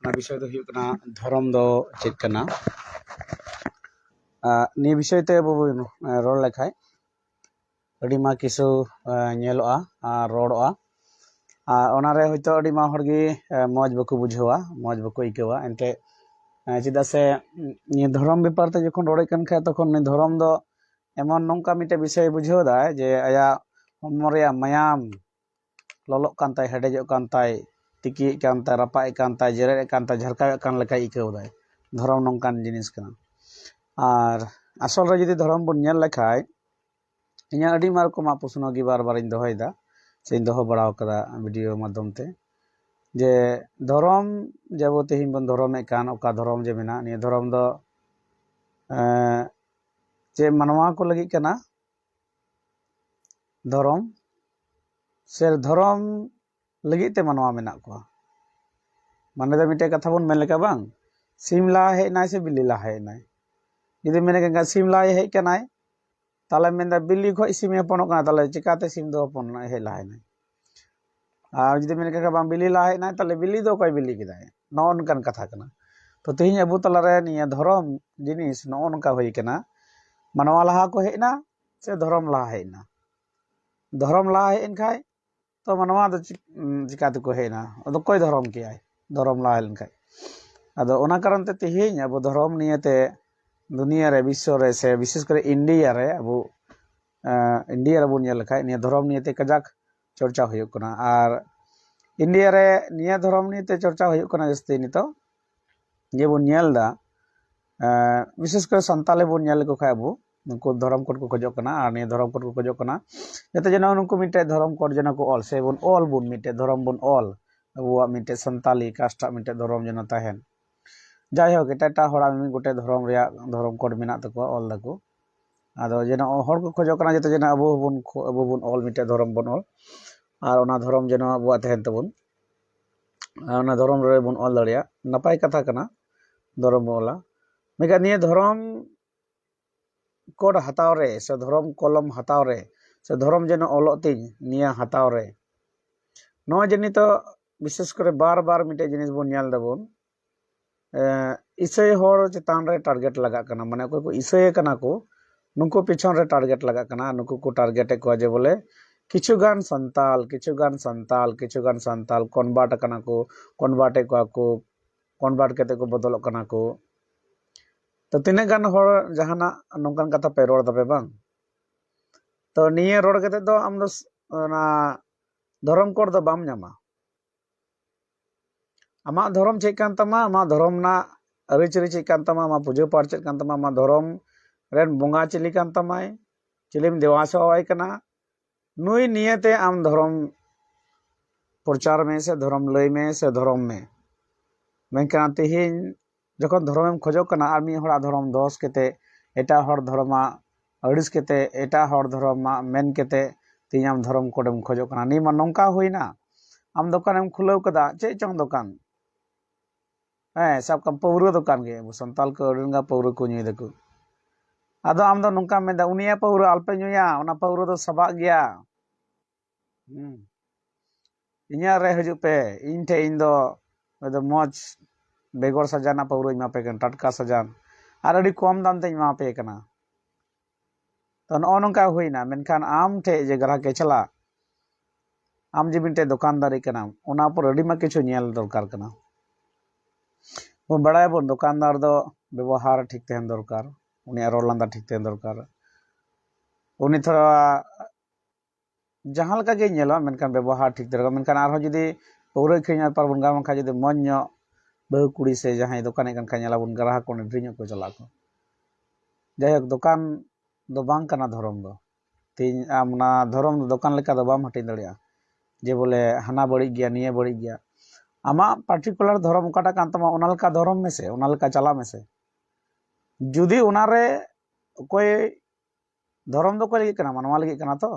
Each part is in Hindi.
विषय दो हुयुग कना धर्म दो चेक कना नि विषय ते अब रोड लेखाय अड़ी मा किसु नेलोआ रोडोआ ओनारे होयतो अड़ी मा हरगी मौज बको बुझावा मौज बको इकावा एंते चेदा से नि धर्म बेपार ते जखन रोडे कन खाय तखन नि धर्म दो एमन नोंका मिटे विषय बुझाव दा जे आया हमरे मायाम ललोक कान ताय हेडेजो कान ताय तिकी कान ताय रपाय कान ताय जेरे कान ताय झरका कान लेका इकाव दाय धर्म नोंकान जिनिस कना और आसल रे जदि धर्म बन नेल लेखाय इन्या अड़ी मार को मा प्रश्न गी बार बार इन दोहयदा से इन दोह बड़ाव कदा वीडियो माध्यम ते जे धर्म जब तेहिन बन धर्म कान ओका धर्म जे मेना नि धर्म दो जे मानवा को लगी कना धर्म से धर्म लगी ते मानवा मेना को माने दा मिटे कथा बन मेन लेका बांग सिम ला हे नाय से बिल्ली ला हे नाय जदि मेने गंगा सिम ला हे कनाय ताले मेंदा बिल्ली खो सिम हपन का ताले चिकाते सिम दो हपन हे ला हे नाय आ जदि मेने गंगा बांग बिल्ली ला हे नाय ताले बिल्ली दो कोई बिल्ली किदाय नौन कन कथा कना तो तेहिन अबु तला रे निया धर्म जिनिस नौन का होई कना मानवा लाहा को हेना से धर्म ला हेना धर्म ला हेन खाय तो मानवा दो चिकाते को हेना अदो कोई धर्म के आय धर्म ला हेन खाय अदो ओना कारण ते तेहिन अबु धर्म नियते दुनिया रे विश्व रे से विशेष करे इंडिया रे अबु इंडिया रे बुन नेल खाय निया धर्म नियते कजाक चर्चा हुयुक कना और इंडिया रे निया धर्म नियते चर्चा हुयुक कना जस्ती नितो जे बुन नेल दा विशेष कर संताले बुन नेल को खाय अबु नुको धर्म कोड को खोजो कना और निया धर्म कोड को खोजो कना जते जना नुको मिटे धर्म कोड जना को ऑल से बुन ऑल बुन मिटे धर्म बुन ऑल अबुआ मिटे संताली कास्टा मिटे धर्म जना ताहेन जाय हो एटा हड़ा मी गोटे धर्म रे धर्म कोड मेना तको ऑल दको आदो जना हर को खोजो कना जते जना अबु बुन ऑल मिटे धर्म बुन ऑल और ओना धर्म जना अबुआ ताहेन तबुन ओना धर्म रे बुन ऑल दड़िया नपाय कथा कना धर्म ऑला मेगा निये धर्म कोड हताव रे से धर्म कलम हताव रे से धर्म जन ऑलोती निया हताव रे नो जनी तो विशेष करे बार बार मिटे जिनिस बन नेल दबन इसाई होर चितान रे टारगेट लगा कना माने कोई को इसाई कना को नुको पिछन रे टारगेट लगा कना नुको को टारगेट को जे बोले किछुगान संताल कन्वर्ट कना को कन्वर्ट केते को बदल कना को तो तिने गान होर जहाना नोंकान कथा पे रोड दबे बांग तो निये रोड केते दो आम दो ना धर्म कोड दो बाम न्यामा आमा धर्म चेक कान तमा आमा धर्म ना अरिचरी चेक कान तमा आमा पूजा पाठ चेक कान तमा आमा धर्म रेन बोंगा चिली कान तमाय चिलिम देवासवाय कना नुई नियते आम धर्म प्रचार में से धर्म लय में से धर्म में मेनकान तेहिन जखन धर्म खोजो कना आमी हड़ा धर्म दोष केते एटा हर धर्मा अड़िस केते एटा हर धर्मा मेन केते तियाम धर्म कोडम खोजो कना नि मा नोंका होइना आम दुकान खुलाव कदा चे चंग दुकान सब कम पौरो दुकान गे संताल को अड़िंगा पौरो को न्यूय दको आदो आम दो नोंका मेदा उनिया पौरो अल्पे न्यूया ओना पौरो दो सबा गया इन्या रे हजु पे इन ठे इन दो मौज बेगोर सजाना पौरो इमा पे कन टटका सजान और अड़ी कम दाम ते इमा पे कना तो नो नोंका होइना मेनखान आम ठे जे ग्राहक के चला आम जे मिनटे दुकानदारी कना ओना पर अड़ी मा किछु नेल दरकार कना वो बड़ा बन दुकानदार दो व्यवहार ठीक तहन दरकार उनी रोड लांदा ठीक तहन दरकार उनी थोड़ा जहां लका गे नेला मेनखान व्यवहार ठीक दरकार मेनखान आरो जदी पौरो खिना पर बन गाम खा जदी मन न्यो बहु कुड़ी से जहां दुकान कन खानेला बन ग्राहक को ड्रिंग को चला को जायक दुकान दो बांग कना धर्म दो तीन आमना धर्म दुकान लेका दो बाम हटिन दड़िया जे बोले हाना बड़ी गया निये बड़ी गया आमा पार्टिकुलर धर्म काटा कान तमा ओनालका धर्म में से ओनालका चला में से जुदी ओनारे कोई धर्म दो कोई कना मनवा लगी कना तो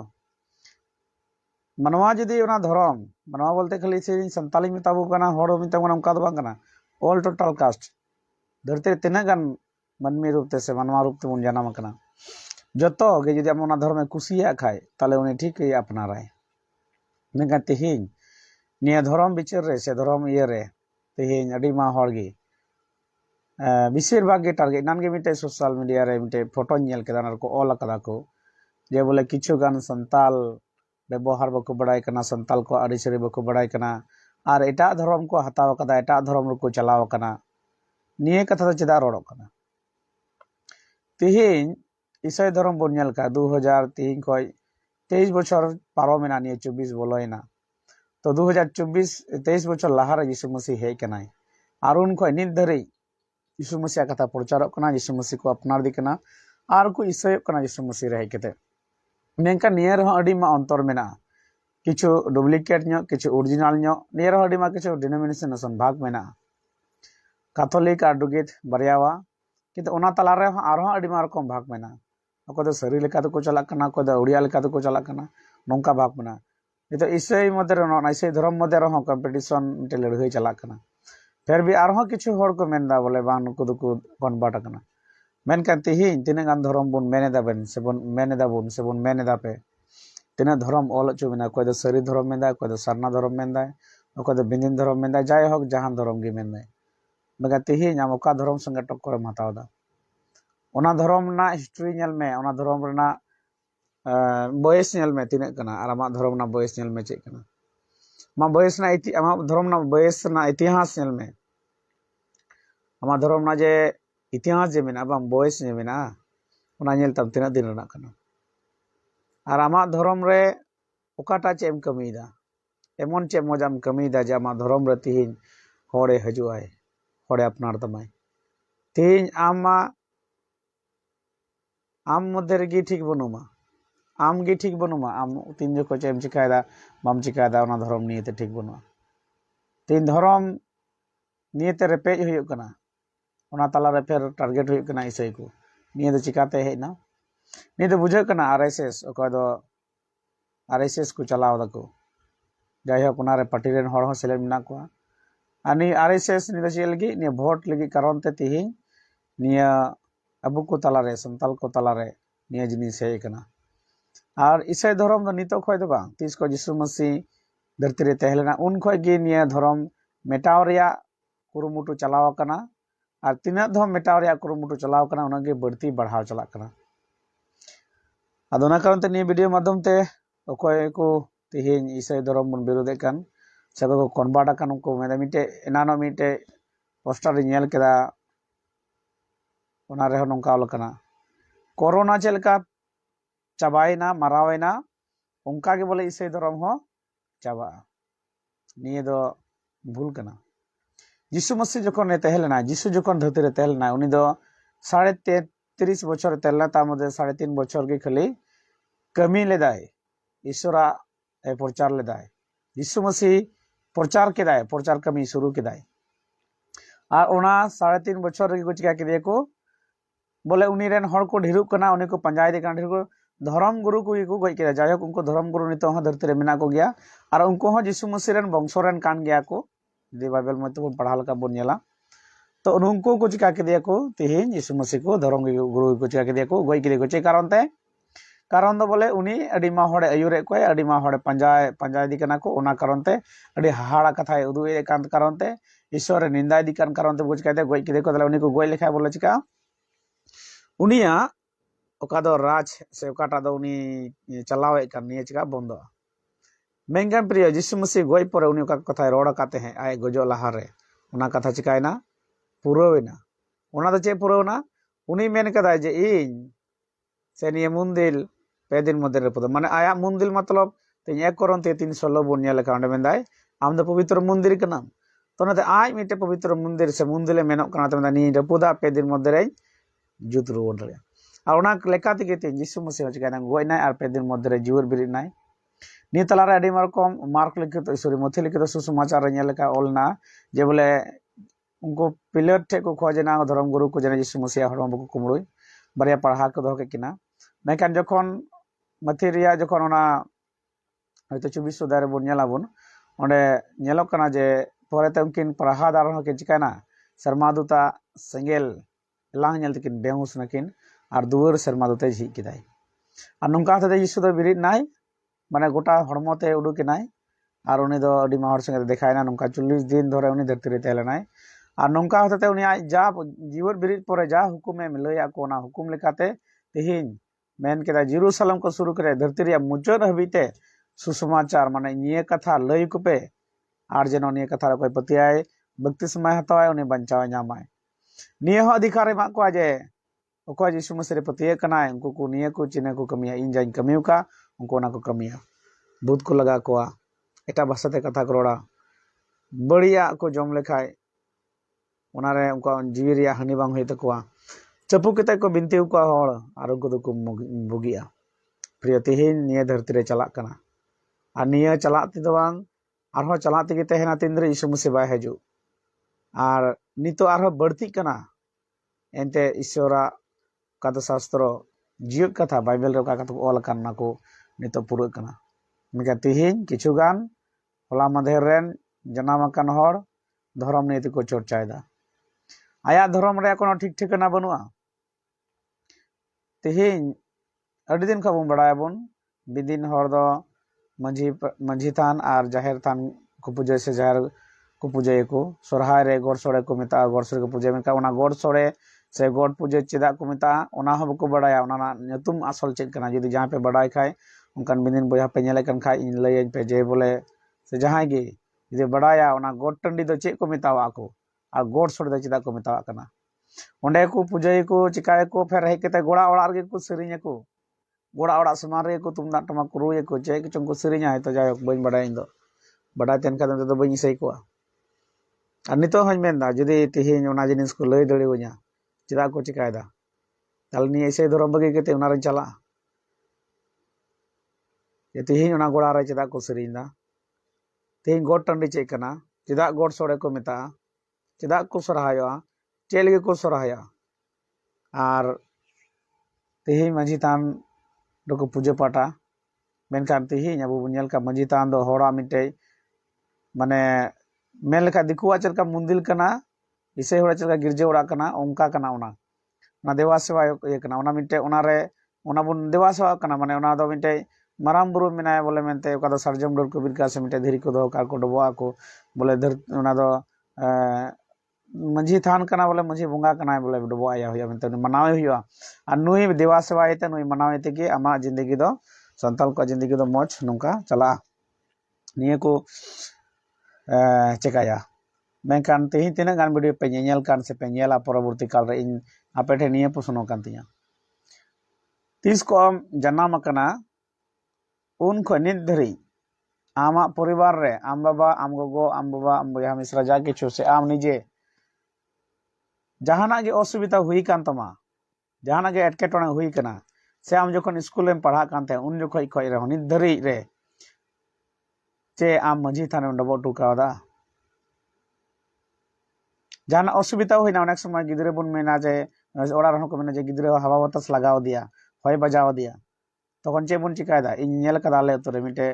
मनवा जुदी ओना धर्म मनवा बोलते खाली से संताली में ताबू कना होड़ में ताबू नमका दो बांग कना ऑल टोटल कास्ट धरती तिना गान मनमी रूप ते से मनवा रूप ते बन जाना कना जतो गे जुदी आम ओना धर्म कुसिया खाय ताले उनी ठीक अपनाराय मेगा तेहिन निया धर्म बिचार रे से धर्म ये रे तेहें अड़ी मा हॉर्गे बेसिर भाग के टारगेट नान के मिटे सोशल मीडिया रे मिटे फोटो नेल केदा ना को ऑल कदा को जे बोले किछु गान संताल व्यवहार बको बड़ाई कना संताल को आरिसरी बको बड़ाई कना और एटा धर्म को हताव कदा एटा धर्म को चलाव कना निये कथा तो चेदा रोड़ो कना तेहें ईसाई धर्म बोन नेल का 2000 तेहें को 23 बछर पारोमेना निये 24 बोलोइना तो 2024 23 बछर लाहार यीशु मसीह हेज कनाय और उन को नित धरी यीशु मसीह कथा प्रचार कना यीशु मसीह को अपनार दी कना और को ईसाई कना यीशु मसीह रे हेज कते मेनका नियर हो अडी मा अंतर मेना किछु डुप्लीकेट न्यो किछु ओरिजिनल न्यो नियर हो अडी मा किछु डिनोमिनेशन भाग मेना कैथोलिक और डुगेट बरियावा किंतु ओना तला रे आरो अडी मा रकम भाग मेना अको दो सरी लेका तो को चला कना को दो उड़िया लेका तो को चला कना नोंका भाग मेना नितो ईसाई मध्य रे ना ईसाई धर्म मध्य रे हो कंपटीशन मिटे लड़ाई चला कना फिर भी आरो किछु होड़ को मेनदा बोले बान नुकु दुकु कन्वर्ट कना मेनकान तेहें तीना गान धर्म बोन मेनेदा बेन से बोन मेनेदा पे तीना धर्म ऑल चो मेना कोई दो सरी धर्म मेनदा कोई दो सरना धर्म मेनदा कोई दो बिंदिन धर्म मेनदा जाय होक जहान धर्म गे मेनदा मेगा तेहें आम ओका धर्म संगे टक्कर हतावदा ओना धर्म ना हिस्ट्री नेल में ओना धर्म रना बयस नेल में तीना कना और आमा धर्म ना बयस नेल में चेक कना मा बयस ना आमा धर्म ना बयस ना इतिहास नेल में आमा धर्म ना जे इतिहास जे मेना बाम बयस जे मेना ओना नेल तम तीना दिन रना कना और आमा धर्म रे ओकाटा चेम कमीदा एमन चे मजाम कमीदा जे आमा धर्म रे तेहें होड़े हजुआय होड़े अपनार तमाय तेहें आम मध्य रे ठीक बनुमा आम गे ठीक बनुमा आम तीन जको चेम चिकायदा बाम चिकायदा ओना धर्म नियते ठीक बनुआ तीन धर्म नियते रेपेज हुयु कना ओना तला रे फेर टारगेट हुयु कना ईसाई को निये दो चिकाते हेना निये दो बुझे कना आरएसएस ओका दो आरएसएस को चलाव दको जाय हो कोना रे पार्टी रेन होड़ हो सेलेक्ट मेना को अनि आरएसएस नि दो चेल लगी नि वोट लगी कारण ते तेहें निया अबु को तला रे संताल को तला रे निया जिनिस हे कना और ईसाई धर्म दो नितो खय दो बांग तीस को यीशु मसीह धरती रे तहलेना उन खय गे निया धर्म मेटाव रिया कुरुमुटु चलाव कना और तीना धम मेटाव रिया कुरुमुटु चलाव कना उनगे बढ़ती बढ़ाव चला कना अदोना कारण ते नि वीडियो माध्यम ते ओकोय को तेहें ईसाई धर्म बन विरोधे कान से को कन्वर्ट कान को मेदा मिटे एनानो मिटे पोस्टर नेल केदा ओना रे नोंका ऑल कना कोरोना चेलका चाबायना मारावेना उनका के बोले ईसाई धर्म हो चाबा निये दो भूल कना यीशु मसीह जखन तहलेना यीशु जखन धरती रे तहलेना उनी दो 33 बछर तहलेना तार मध्य 3.5 बछर के खाली कमी लेदाय ईश्वरा प्रचार लेदाय यीशु मसीह प्रचार केदाय प्रचार कमी शुरू केदाय और ओना 3.5 बछर रे को चिका केदे को बोले उनी रेन हड़ को ढेरुक कना उनी को पंजाय दे कान ढेर को धर्म गुरु को गई केदा जाय उनको धर्म गुरु नितो हो धरती रे मेना को गया और उनको हो यीशु मसीह रेन वंश रेन कान गया को दे बाइबल में तो पढ़ा लका बोन नेला तो उनको को चिका केदे को तेहें यीशु मसीह को धर्म गुरु को चिका केदे को गई केदे को चे कारण दो बोले उनी अडी मा हड़े आयुरे को अडी मा हड़े पंजाय दी कना को ओना कारण ते अडी हाहाड़ा कथा उदु ए कान कारण ते ईश्वर निंदा दी कान कारण ते बुझ केदे गई केदे को उनी को गई लेखा बोले चिका उनिया ओका दो राज से ओकाटा दो उनी चलावे कान निये चिका बंदो मेंगन प्रिय यीशु मसीह गई परे उनी ओका कथा रोड काते हैं आय गजो लहारे ओना कथा चिकायना पुरवेना ओना दो चे पुरवना उनी मेन कदा जे इन से निये मुंदिल पे दिन मध्य रे पद माने आया मुंदिल मतलब ते 1 कोरिन्थी 3:16 बोन नेल का अंडे मेंदाय आम दो पवित्र मंदिर कना तो नते आज मिटे पवित्र मंदिर से मुंदिले मेनोक कना ते नि रपुदा पे दिन मध्य रे जुत रुवन रे और ओना लेका ते ते यीशु मसीह चिकायना गयना और पे दिन मध्य रे जीवर बिरि नाय नि तला रे अडी मारकम मार्क लिखित सॉरी मथि लिखित सुसमाचार रे नेल का ओलना जे बोले उनको पिलर ठे को खोजना धर्म गुरु को जने यीशु मसीह हड़म को कुमड़ोय बारिया पढ़ा को दो के किना मेकान जखन मथि रिया जखन ओना हयतो 24 दारे बोन नेलाबोन ओंडे नेलोक कना जे परेते उनकिन पढ़ा दार के चिकाना शर्मादूता सेंगेल लांग नेल तकिन बेहुस नकिन और दुवर शर्मादूते झी किदाय और नोंका ते यीशु दो बिरिद नाय माने गोटा हड़मोते उडुके नाय और उनी दो अडी माहर संगे देखायना नोंका 40 दिन धरे उनी धरती रे तहलेनाय और नोंका होते उनी जा जीवन बिरिद परे जा हुकुमे लैया को ना हुकुम लेकाते तिहिन मेन केदा जेरूशलेम को शुरू करे धरती रे मुचाद हबीते सुसमाचार माने निये कथा लय कुपे और जेनो निये कथा रे कोई पतियाय बत्तिस्माय हतावाय उनी बंचाव नामाय निये हो अधिकार एमा को जे ओको यीशु मसीह रे पतिये कनाय उनको को निये को चिने को कमिया इन जाइन कमियुका उनको ना को कमिया बुध को लगा कोआ एटा भाषाते कथा को रोड़ा बड़िया को जम लेखाय उनारे उनको जीवी रिया हानि बांग होय तकोआ चपू केते को बिनती को हड़ और उनको दो को बुगिया प्रिय तिहिन निये धरती रे चला कना और निये चलाती दो बांग आरो चलाती के तहना तिंद्रे यीशु मसीह बाय हजू और नितो आरो बढ़ती कना एंते ईश्वरा कथा शास्त्र जीव कथा बाइबल रे का कथा ऑल करना को नितो पूरा कना मेका तिहिन किछुगान होला मधेर रेन जनामकान हड़ धर्म नीति को चर्चायदा आया धर्म रे कोनो ठीक ठिकाना बनुआ तिहिन अडी दिन खबन बड़ायबन बिदिन हड़ दो मंझी थान और जाहेर थान को पूजे से जाहेर को पूजे को सोरहाय रे गोड़ सोड़े को मेता गोड़ सोड़े को पूजे मेका ओना गोड़ सोड़े से गोड़ पूजे चेदा को मेता ओना हो बको बड़ाया ओना ᱧᱩᱛᱩᱢ आसल चेद कना जदि जहां पे बड़ाय खाय उनकान बिदिन बया पे नेले कन खाय इन लय पे जे बोले से जहां गे जदि बड़ाया ओना गोड़ टंडी दो चेक को मेतावा को और गोड़ सोड़े दो चेदा को मेतावा कना ओंडे को पूजे को चिकाय को फेर हे केते गोड़ा ओड़ा रे को सेरिñ को गोड़ा ओड़ा समान रे को तुमना टमा को रुए को चे कि चंको सेरिña है तो जाय बइन बड़ाय इन दो बड़ा तेन का दो बइन सही को और नितो हज मेनदा जदि तिहिन ओना जिनिस को लय दड़ेव냐 चेदा को चिकायदा ताल नि ऐसे धरम बगे केते ओना रे चला ये तिहिन ओना गोड़ा रे चेदा को सेरिñदा तिहिन गोड़ टंडी चे कना चेदा गोड़ सोड़े को मेता चेदा को सरहाया चेलगे को सरहाया और तिहिन माझी थान दो पूजा पाटा मेनखान तिहिन अब बुन का माझी थान दो होड़ा मिटे माने मेन लेखा दिकुआ चलका मंदिर कना इसे होड़ा चलका गिरजा ओड़ा कना ओंका कना ओना देवा सेवा ये कना ओना मिटे ओना रे ओना बुन देवा सेवा कना माने ओना दो मिटे माराम बुरु मिनाय बोले मेनते ओका दो सरजम डोर को बिरका से मिटे धीरी को दो का को डबवा को बोले धर ओना दो मंझी थान कना बोले मंझी बंगा कना बोले डबवा या होया मेनते मनावे हुआ और नुई देवा सेवा येते नुई मनावे तेगे आमा जिंदगी दो संताल को जिंदगी दो मोच नोंका चला निये को चेकाया मेनखान तेहिन तिना गान वीडियो पे नेल कान से पे नेला परवर्ती काल रे इन आपेठे निये प्रश्न कान तिया तीस को जन्म कना उन खो नित धरी आमा परिवार रे आम बाबा आम गोगो आम बाबा आम बया मिश्रा जा किछु से आम निजे जहाना गे असुविधा हुई कान तमा जहाना गे एटकेटोने हुई कना से आम जखन स्कूल में पढ़ा कान थे उन जखन खय रे नित धरी रे चे आम माझी थाने डबो टुकावदा जहां असुविधा हुई ना अनेक समय गिद्रे बन मेना जे ओड़ा रहो को मेना जे गिद्रे हवा बतास लगाव दिया होय बजाव दिया तखन चे बन चिकायदा इन नेल कदा ले तो रे मिटे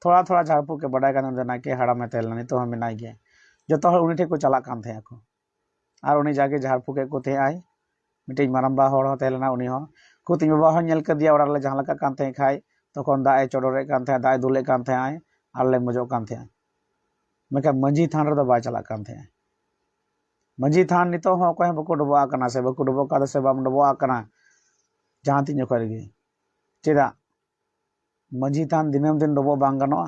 थोड़ा थोड़ा झाड़पू के बड़ाय कान ना के हाड़ा में तेल तो हम मेना गे जतो हर उनी ठे को चला कान थे को और उनी जाके झाड़पू के को थे आय मिटे मारंबा हड़ तेलना उनी हो को तिन बाबा हो नेल क दिया ओड़ा ले जहां लका कान थे खाय तखन दाए चोडोरे कान थे दाए दुले कान थे आय आले मजो कान थे मेका मंझी थान रे दो बाय चला कान थे मंझी थान नितो हो को बको डबो आकना से बको डबो का से बाम डबो आकना जहां तीन करगे चेदा मंझी थान दिनम दिन डबो बांग गनोआ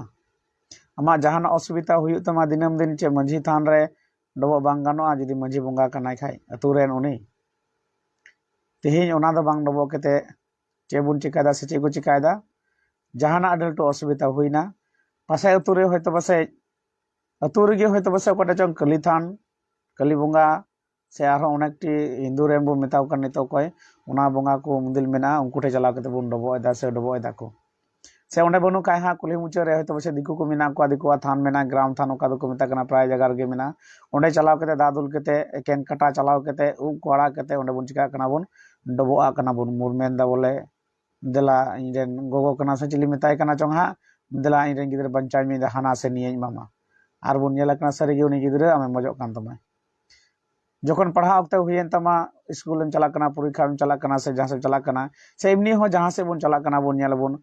आमा जहान असुविधा हुई तमा दिनम दिन चे मंझी थान रे डबो बांग गनोआ जदि मंझी बंगा कनाय खाय अतु रेन उनी तिहिन ओना दो बांग डबो केते चे बुन चिकायदा से चे को चिकायदा जहाना अडल्टो असुविधा हुईना पासे अतु रे होयतो पासे अतु रे होयतो पासे कोटा चंग कली थान कली बंगा से आरो अनेकटी हिंदू रेन बो मेताव कन नितो कोय ओना बंगा को मंदिर मेना उनको ठे चलाव केते बुन डबो एदा से डबो एदा को से ओंडे बनु काय हा कुली मुचा रे होयतो पासे दिकु को मेना को दिकुआ थान मेना ग्राम थान ओका दो को मेता कना प्राय जगह गे मेना ओंडे चलाव केते दादुल केते एकेन कटा चलाव केते उ कोड़ा केते ओंडे बुन चिका कना बुन डबो आ कना बुन मुरमेन दा बोले देला इरेन गोगो कना से चिली मेताय कना चोंग हा देला इरेन गिदरे बंचाई में हाना से निये मामा आर बुन नेला कना सरिगे उनी गिदरे आमे मजो कान तमा जखन पढ़ा वक्त हुईन तमा स्कूल में चला कना परीक्षा में चला कना से जहां से चला कना से एमनी हो जहां से बुन चला कना बुन नेल बुन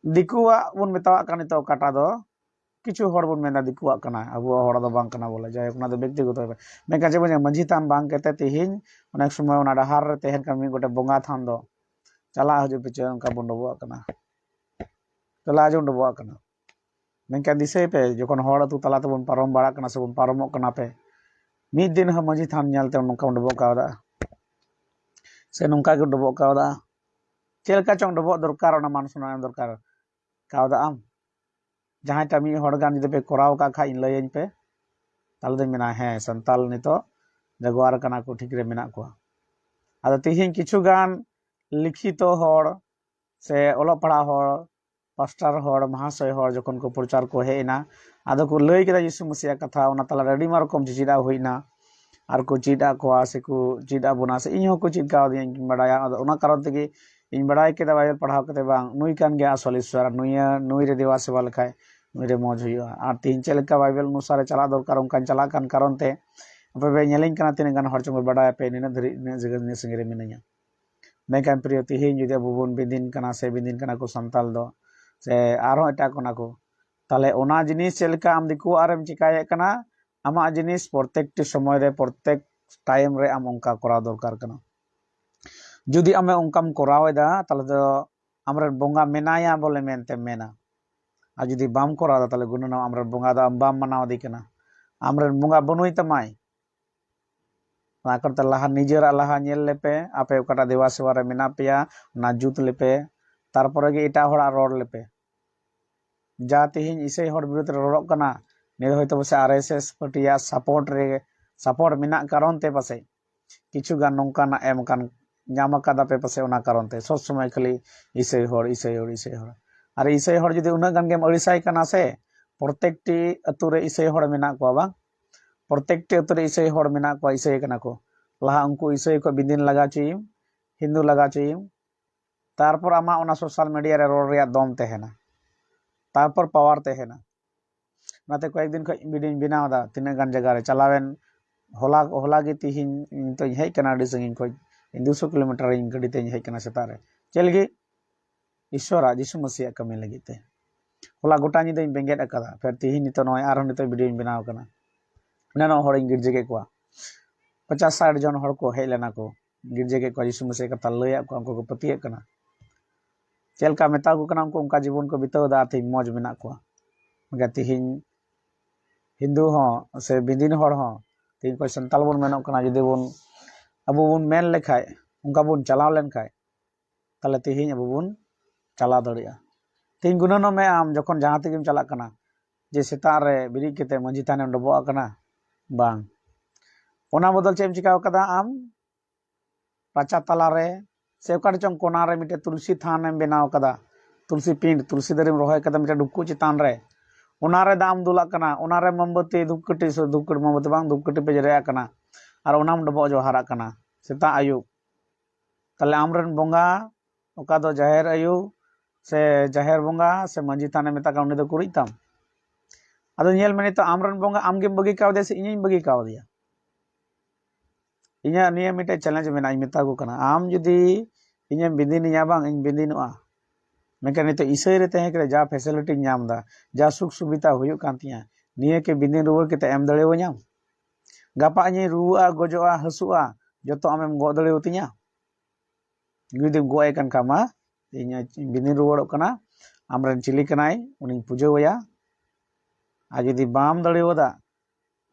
दिकुआ बुन मेतावा कन तो काटा दो किछु हर बन मेना दिकुआ कना अबुआ हर दो बांग कना बोले जाय ओना दो व्यक्तिगत होय मेका जे बने मंझी थान बांग केते तिहिन अनेक समय ओना डहार रे तेहन का मी गोटे बोंगा थान दो चला हजु पिचे उनका बन डबुआ कना चला हजु डबुआ कना मेका दिसे पे जखन हर अतु तला तबन पारम बाड़ा कना से बन पारमो कना पे मीद दिन ह मंझी थान ᱧᱮᱞते नोंका डबो कावदा से नोंका के डबो कावदा चेलका चोंग डबो दरकार ओना मानसना दरकार कावदा आम जहां टा मी हड़ गान जदि पे कराव का खा इन लयन पे ताले दे मेना हे संताल नितो जगवार कना को ठीक रे मेना को आदो तिहिन किछु गान लिखितो हड़ से ओलो पढ़ा हड़ पास्टर हड़ महाशय हड़ जखन को प्रचार को हेना आदो को लय केदा यीशु मसीह कथा ओना ताला रेडी मार कम चिदा होइना आर को चिदा को से को चिदा बुना से इन हो को चिद का दिया बड़ाया आदो ओना कारण तेगे इन बड़ाय केदा बाइबल पढ़ाव कते बांग नुई कान गया असल ईश्वर नुई रे देवा सेवा लखाय नुई रे मौज हुआ आर तीन चलका बाइबल अनुसार चला दरकार उनका चला कान कारण ते पे नेलिंग कना तीन गान हर चंग बड़ाय पे निना धरी ने जगह ने संगे मिनया मेकान प्रिय तिहिन जुदि बुबुन बिदिन कना से बिदिन कना को संताल दो से आरो एटा कोना को ताले ओना जिनिस चलका आम दिकु आरम चिकाय कना आमा जिनिस प्रत्येक समय रे प्रत्येक टाइम रे आम उनका करा दरकार कना जुदि आमे उनकाम करावेदा ताले दो आमरे बोंगा मेनाया बोले मेनते मेना आ जुदि बाम करादा ताले गुनना आमरे बोंगा दा बाम मनाव दी कना आमरे बोंगा बनुई तमाय ना करते लाहा निजेरा लाहा नेल लेपे आपे ओकाटा देवा सेवा रे मेना पेया ना जुत लेपे तारपरे गे एटा होड़ा रोड लेपे जा तिहिन इसे हड़ विरुद्ध रोड़क कना ने होयतो बसे आरएसएस पार्टिया सपोर्ट मेना कारण ते पासे किछु गान नोंका ना एम कान ᱧᱟᱢ ᱟᱠᱟᱫᱟ ᱯᱮ ᱯᱟᱥᱮ ᱚᱱᱟ ᱠᱟᱨᱚᱱ ᱛᱮ ᱥᱚᱵ ᱥᱚᱢᱚᱭ ᱠᱷᱟᱹᱞᱤ ᱤᱥᱟᱹᱭ ᱦᱚᱲ ᱟᱨ ᱤᱥᱟᱹᱭ ᱦᱚᱲ ᱡᱩᱫᱤ ᱩᱱᱟᱹᱜ ᱜᱟᱱ ᱜᱮᱢ ᱟᱹᱲᱤᱥᱟᱭ ᱠᱟᱱᱟ ᱥᱮ ᱯᱨᱚᱛᱮᱠᱴᱤ ᱟᱛᱩ ᱨᱮ ᱤᱥᱟᱹᱭ ᱦᱚᱲ ᱢᱮᱱᱟᱜ ᱠᱚᱣᱟ ᱵᱟᱝ ᱯᱨᱚᱛᱮᱠᱴᱤ ᱟᱛᱩ ᱨᱮ ᱤᱥᱟᱹᱭ ᱦᱚᱲ ᱢᱮᱱᱟᱜ ᱠᱚᱣᱟ ᱤᱥᱟᱹᱭ ᱠᱟᱱᱟ ᱠᱚ ᱞᱟᱦᱟ ᱩᱱᱠᱩ ᱤᱥᱟᱹᱭ ᱠᱚ ᱵᱤᱫᱤᱱ ᱞᱟᱜᱟ ᱪᱩᱭᱤᱢ हिंदू लगा चुयिम तारपर आमा ओना सोशल मीडिया रे रोड रेया दम तेहेना तारपर पावर तेहेना नाते कয়েক दिन खय वीडियो बनावदा तिना गान जगह रे चलावेन होला गे तिहिन तो हेज कना आडी संगिन खय 200 किलोमीटर इन गडी ते हेज कना सेता रे चलगे ईश्वर यीशु मसीह कमी लगिते होला गोटा नि दई बेंगेट अकादा फिर तिहिन नितो नय आरो नितो वीडियो बनाव कना नानो हड़ गिरजे के को 50-60 जन हड़ को हेज लेना को गिरजे के को यीशु मसीह कथा लय को उनको को पतिये कना चलका मेता को कना उनका जीवन को बिताव दा थे मौज मेना को मगर तिहिन हिंदू हो से बिदिन हड़ हो तिहिन को संताल बन मेनो कना जदि बन अब बन मेन लेखाय उनका बन चलाव लेन खाय ताले तिहिन अब बन चला दड़िया तिहिन गुननो में आम जखन जहां तेगेम चला कना जे सेता रे बिरि केते मंजी थाने डबो कना बांग ओना बदल चेम चिकाव कदा आम पाचा तला रे से ओकार चंग कोना रे मिटे तुलसी थान एम बनाव कदा तुलसी पिंड तुलसी दरिम रोहय कदा मिटे डुक्कू चितान रे ओना रे दाम दुला कना ओना रे मोमबत्ती धूपकटी से धूपकटी मोमबत्ती बांग धूपकटी पे जरे कना और ओनाम डबो जो हारा कना सेता आयु तले आमरन बोंगा ओका दो जाहेर आयु से जाहेर बोंगा से मंजी थाने मेता का उनी दो कुरिज ताम आदो नेल मेनी तो आमरन बोंगा आमगेम बगी काव दे से इᱧ बगी काव दिया इᱧा निया मिटे चैलेंज मेना इ मेता को कना आम जुदी इᱧ बिदिनिया बांग इन बिदिनुआ मेका नितो इसई रे तहे करे जा फैसिलिटी नाम दा जा सुख सुविधा हुयु कांतिया निया के बिदिन रुवर केते एम दड़े व냐 गापा नी रुआ गजोआ हसुआ जतो आमेम गो दड़े उतिया जुदी गोय कान कामा इᱧ बिदिन रुवड़ो कना आमरन चिली कनाय उनी पूजोया आ जुदी बाम दड़े वदा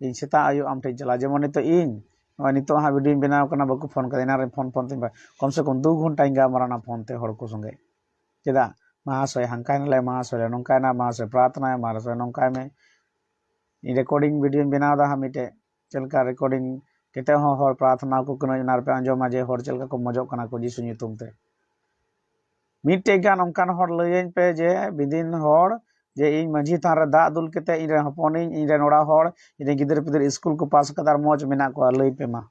इन सेता आयु आम ठे चला जेमन नितो इन नितो हा वीडियो बनाव कना बको फोन करे ना रे फोन ते कम से कम 2 घंटा इंगा मराना फोन ते हड़ को संगे चेदा महाशय हंकायनाले महाशय नंकायना महाशय प्रार्थना महाशय नंकाय में इन रिकॉर्डिंग वीडियो बनाव दा मिटे चलका रिकॉर्डिंग केते हो हर प्रार्थना को कनो नार पे अंजोमा जे हर चलका को मजो कना को जीसु nyutum ते मिटे गान onkan हर लयन पे जे बिदिन हर जे इन मंझी थान रे दा दुल केते इन रे हपन इन रे नोड़ा हर इन गिदर पिदर स्कूल को पास कदार मौज मेना को लय पे मा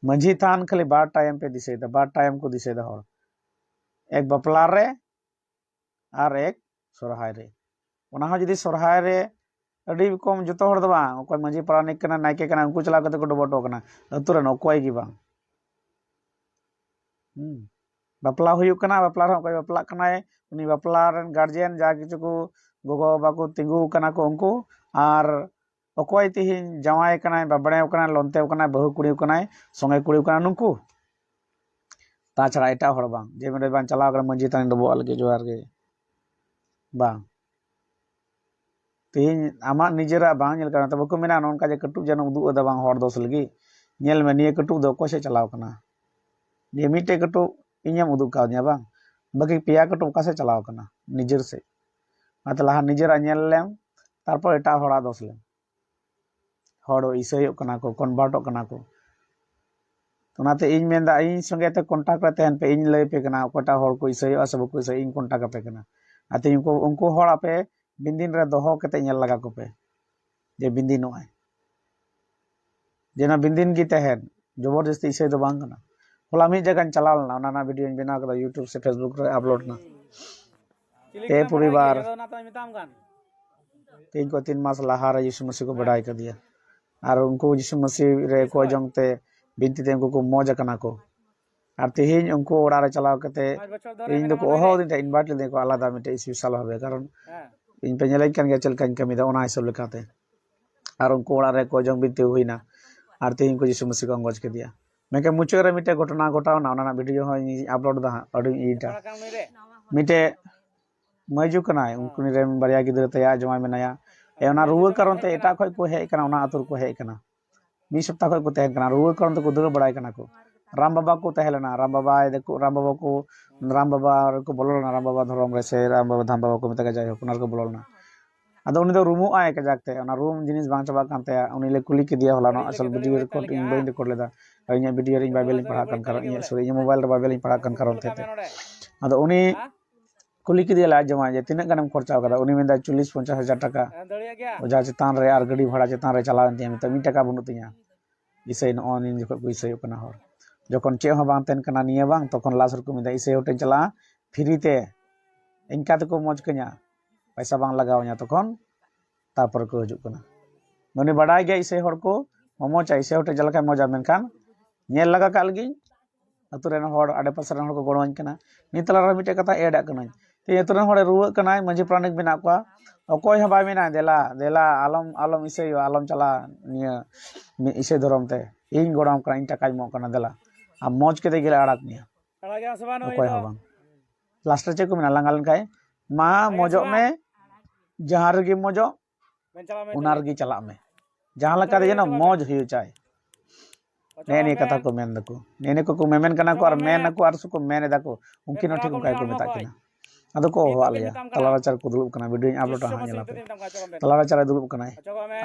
मंझी थान खाली बार टाइम पे दिसे दा बार टाइम को दिसे दा हर एक बपला रे और एक सोरहाय रे ओना हो जदी सोरहाय रे अडी कम जतो हर दबा ओकय मंझी पारानिक कना नायके कना उनको चला कते को डबटो कना अतुरे नकोय gi bang बपला हुयु कना बपला रे ओकय बपला कनाय उनी बपला रन गार्जियन जा किछु को gogo baba ko tingu kana ko unku ar okoy tihin jawai kana babane kana lonte kana bahu kuri kana songe kuri kana nungku ताछड़ा एटा हर बांग जे मेरे बांग चलाव कर मंजी तानी डबो अलगे जोहार गे बांग तीन आमा निजेरा बांग नेल करना तब को मेना नोनका जे कटुब जन उदु अदा बांग हर दोस लगी नेल में निये कटुब दो को से चलाव कना ये मिटे कटुब इnyam उदु का दिया बांग बाकी पिया कटुब का से चलाव कना निजेर से मतलब लहा निजेरा नेल लेम तारपर एटा हरा दोस लेम हर इसयो कना को कन्वर्ट कना को तो इन मेंदा इन संगे ते कांटेक्ट रहते हैं पे इन लय पे कना कोटा हर को इसयो आ सब को इसयो इन कांटेक्ट पे कना आते इनको उनको हर आपे बिंदिन रे दोहो कते नेल लगा को पे जे बिंदिन होय जेना बिंदिन की तहन जबरदस्ती इसयो तो बांग कना होला मी जगह चलाल ना ना वीडियो इन बना कदा YouTube से Facebook रे अपलोड ना ते पूरी बार तीन को 3 मास लहा रे यीशु मसीह को बड़ाई कर दिया और उनको यीशु मसीह रे को जंगते बिनती ते उनको मौज कना को और तिहिन उनको ओड़ा रे चलाव कते इन दो को ओहो दिन इनवाइट ले को आलादा मिटे स्पेशल होबे कारण इन पे नेलाइन कान गे चल कान कमी दा ओना हिसाब लेकाते और उनको ओड़ा रे को जंग बिनती हुईना और तिहिन को यीशु मसीह को अंगोज के दिया मेके मुचे रे मिटे घटना घटाव ना ना वीडियो हो अपलोड दा अडी इटा मिटे मजू कनाय उनको रे बरिया गिदर तया जमा मेनाया ए ओना रुवा कारण ते एटा खय को हे कना ओना आतुर को हे कना मी सप्ताह को तहन कना रुवा कारण तो दर बड़ाय कना को राम बाबा को तहलना राम बाबा राम बाबा को बोलना राम बाबा धर्म रे से राम बाबा धाम बाबा को मेता जाय हो कुनार को बोलना अदो उनी दो रूमु आय के जागते ओना रूम जिनिस बांग चबा कानते उनी ले कुली के दिया होला न असल वीडियो रिकॉर्ड इन बइन रिकॉर्ड लेदा इnya वीडियो रे बाइबल इन पढ़ा कन कर सॉरी इnya मोबाइल रे बाइबल इन पढ़ा कन करन थे अदो उनी कुली के दिया ला जमा जे तिना गनम खर्चा कदा उनी मेंदा 40-50 हजार टाका ओजा चितान रे आर गड़ी भाड़ा चितान रे चलावन ते मेता मी टाका बनु तिया इसे न ऑन इन जको इसे कना हर जखन चे हो बांग तेन कना निया बांग तखन लास्ट को मेदा इसे होटे चला फ्री ते इनका तो को मौज कन्या पैसा बांग लगावnya तखन तापर को हजू कना मने बड़ाय गया इसे हर को मोमो चाइ इसे होटे जलका मौजा मेनखान नेल लगा का लगी अतुरेन हर आडे पासरे हर को गड़वाኝ कना नितला रे मिटे कथा एड कना ते अतुरेन हर रुवा कना मंजी प्राणिक बिना को अकोय ह बाय मेना देला देला आलम इसे आलम चला निया इसे धरम ते इन गड़ाम कना इन टाका मो कना देला आ मौज के गेला अड़ाक निया अकोय ह बांग लास्ट चे को मेना लांगालन काय मा मौजो में जहां रे मौजो उनार गी चला में जहां लका दे ना मौज हुई चाय नेने कथा को मेन दको नेने को मेमेन कना को और मेन को और सुको मेन दको उनकी न ठीक काय को मेता किना अदो को हो आलिया तलारा चार को दुलुब कना वीडियो अपलोड हा नेला पे तलारा चार दुलुब कना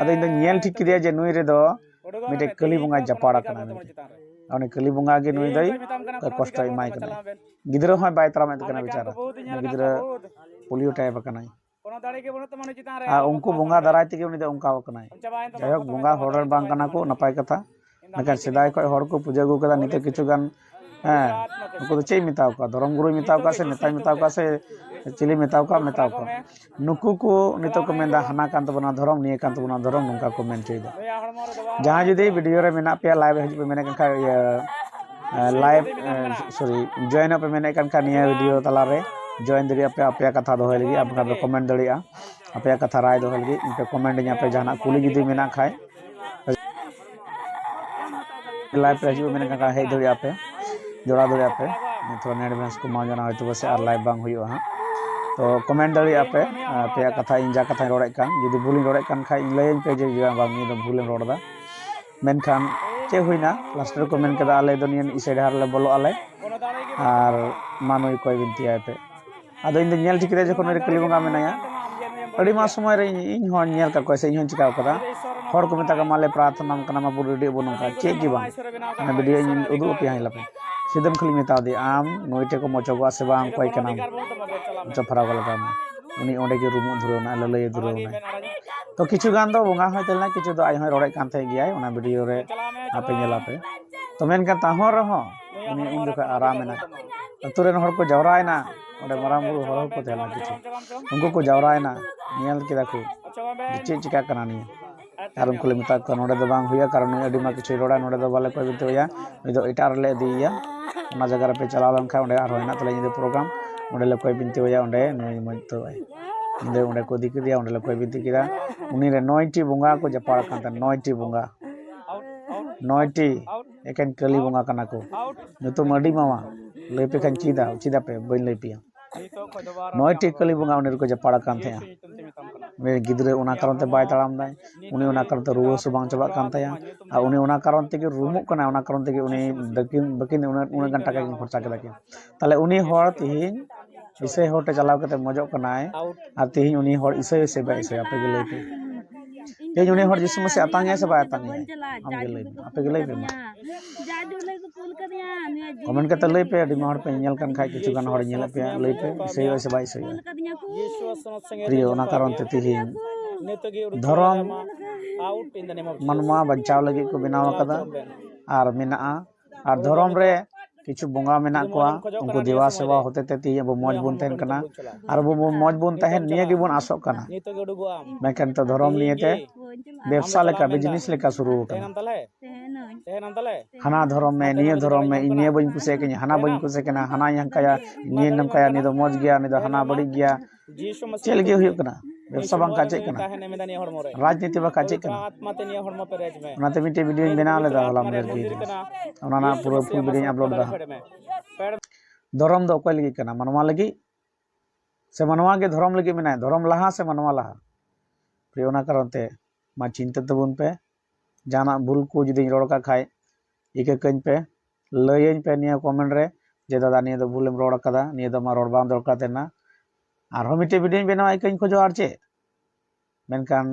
अदो इन नेल ठीक किदिया जे नुई रे दो मिटे कली बुंगा जपाड़ा कना अने कली बुंगा गे नुई दई कष्ट इमाय कना गिदरो हो बाय तरा में कना बेचारा गिदरो पोलियो टाइप कना उनको बुंगा दाराय ते उनी दे उनका कना जायक बुंगा होरर बांग कना को नपाय कथा नकर सिदाय को हर को पूजा गु कदा निते किछु गान उनको तो चेई मिताव का धर्म गुरु मिताव का से नेता मिताव का से चिली मिताव का नुकु को नितो को मेंदा हना कान तबना धर्म निये कान तबना धर्म नुका को मेन चेदा जहां जुदी वीडियो रे मेना पे लाइव हजु पे मेने का लाइव सॉरी जॉइन पे मेने का निया वीडियो तला रे जॉइन दरी पे आपे कथा दोहे लगी आपका पे कमेंट दड़िया आपे कथा राय दोहे लगी इनपे कमेंट nya पे जाना कुली जुदी मेना खाय लाइव पे हजु मेने का हे दड़िया पे जोड़ा दड़िया पे थोड़ा नेट बैलेंस को मा जाना होय तो बसे आर लाइव बांग हुयो हां तो कमेंट दड़िया पे पे कथा इन जा कथा रोड़े कान जुदी भूलिन रोड़े कान खाय इन लयन पे जे बांग नि दो भूलिन रोड़दा मेनखान चे हुइना लास्ट रे कमेंट कदा आले दो नियन इसे डार ले बोलो आले और मानुई कोई बिनती आय पे अदो इन नेल ठीक रे जखन रे कली बंगा मेनाया अड़ी मा समय रे इन हो नेल का कोसे इन चिका कदा हर को मेता का माले प्रार्थना कना मा बुरडी बोनु का चे की बांग ना वीडियो इन उदु पे हाई लपे सिदम खली मेता दे आम नोइटे को मोचोगा से बांग कोई कना चफरा वाला काम उनी ओंडे के रूम धुरो ना ललय धुरो ना तो किछु गान दो बंगा होय तेलना किछु दो आय होय रोड़े कान थे गियाय ओना वीडियो रे आपे नेला पे तो मेन का ताहो रहो उनी उन दो आराम ना अतुरेन हर को जवरायना ओंडे माराम बुरु हर को तेलना किछु उनको को जवरायना नेल केदा को चे चिका कना नि आरम को मेता को नोडे दो बांग हुया कारण अडी मा किछु रोड़ा नोडे दो बाले को बितोया इदो इटार ले दिया ओना जगह पे चला लन खा ओंडे आर होयना तले इन प्रोग्राम ओंडे ले कोई बिनती होया ओंडे नई मन तो उन्हें को दी किया उन्हें कोई भी दिखा उन्हीं रे 9टी बुंगा को जपाड़ कांता 9टी बुंगा 9टी एकेन कली बुंगा कना को नितो मडी मामा लेपे खान चीदा पे बइन लेपिया 9टी कली बुंगा उन्हें को जपाड़ कांते हैं मेरे गिदरे उना कारण ते बाय ताड़ाम दाय उन्हें उना कारण ते रुआ सुबांग चबा कांते हैं आ उन्हें उना कारण ते के रूमुक कना उना कारण ते के उन्हें बकिन उन्हें घंटा का खर्चा के लगे ताले उन्हीं हर तिहिन इसे होटे चलाव कते मजो कनाय आ तिहिन उन्हीं हर इसे से आपे के लेते तेज उन्हीं हर जिसम से आतांगे से बाय आतांगे हम के ले आपे के लेते कमेंट कते ले पे अडी हर पे नेल कन खाय किछु गान हर नेल पे ले पे इसे से बाय से प्रिय उना कारण ते तिहिन धर्म मनवा बचाव लगी को बनाव कदा आर मेना आर धर्म रे किछु बोंगा मेना कोआ उनको देवा सेवा होते ते ती अब मौज बुन तहन कना आर वो मौज बुन तहन निये गे बुन आसोक कना मेकन तो धर्म निये ते व्यवसाय लेका बिजनेस लेका शुरू कना हना धर्म में निये इनिये बइन कुसे के हना बइन कुसे केना हना yang kaya निये नम कया नि दो मौज गया नि दो हना बड़ी गया चल गे हुयो कना व्यवसा बांग काचे कना राजनीति बा काचे कना ओनाते मिटे वीडियो बना लेदा होला मेरे ओना ना पूरा फुल वीडियो अपलोड दा धर्म दो कोई लगी कना मनवा लगी से मनवा के धर्म लगी मेना धर्म लहा से मनवा लहा प्रिय ओना करते मा चिंता तबुन पे जाना भूल को जुदी रोड़ का खाए इके कñ पे लयñ पे निया कमेंट रे जे दादा निया दो भूलम रोड़ कदा निया दो मा रोड़ बांग दरकार तेना आर मिटे वीडियो बनावा इकñ खोजो आर चे मेनकान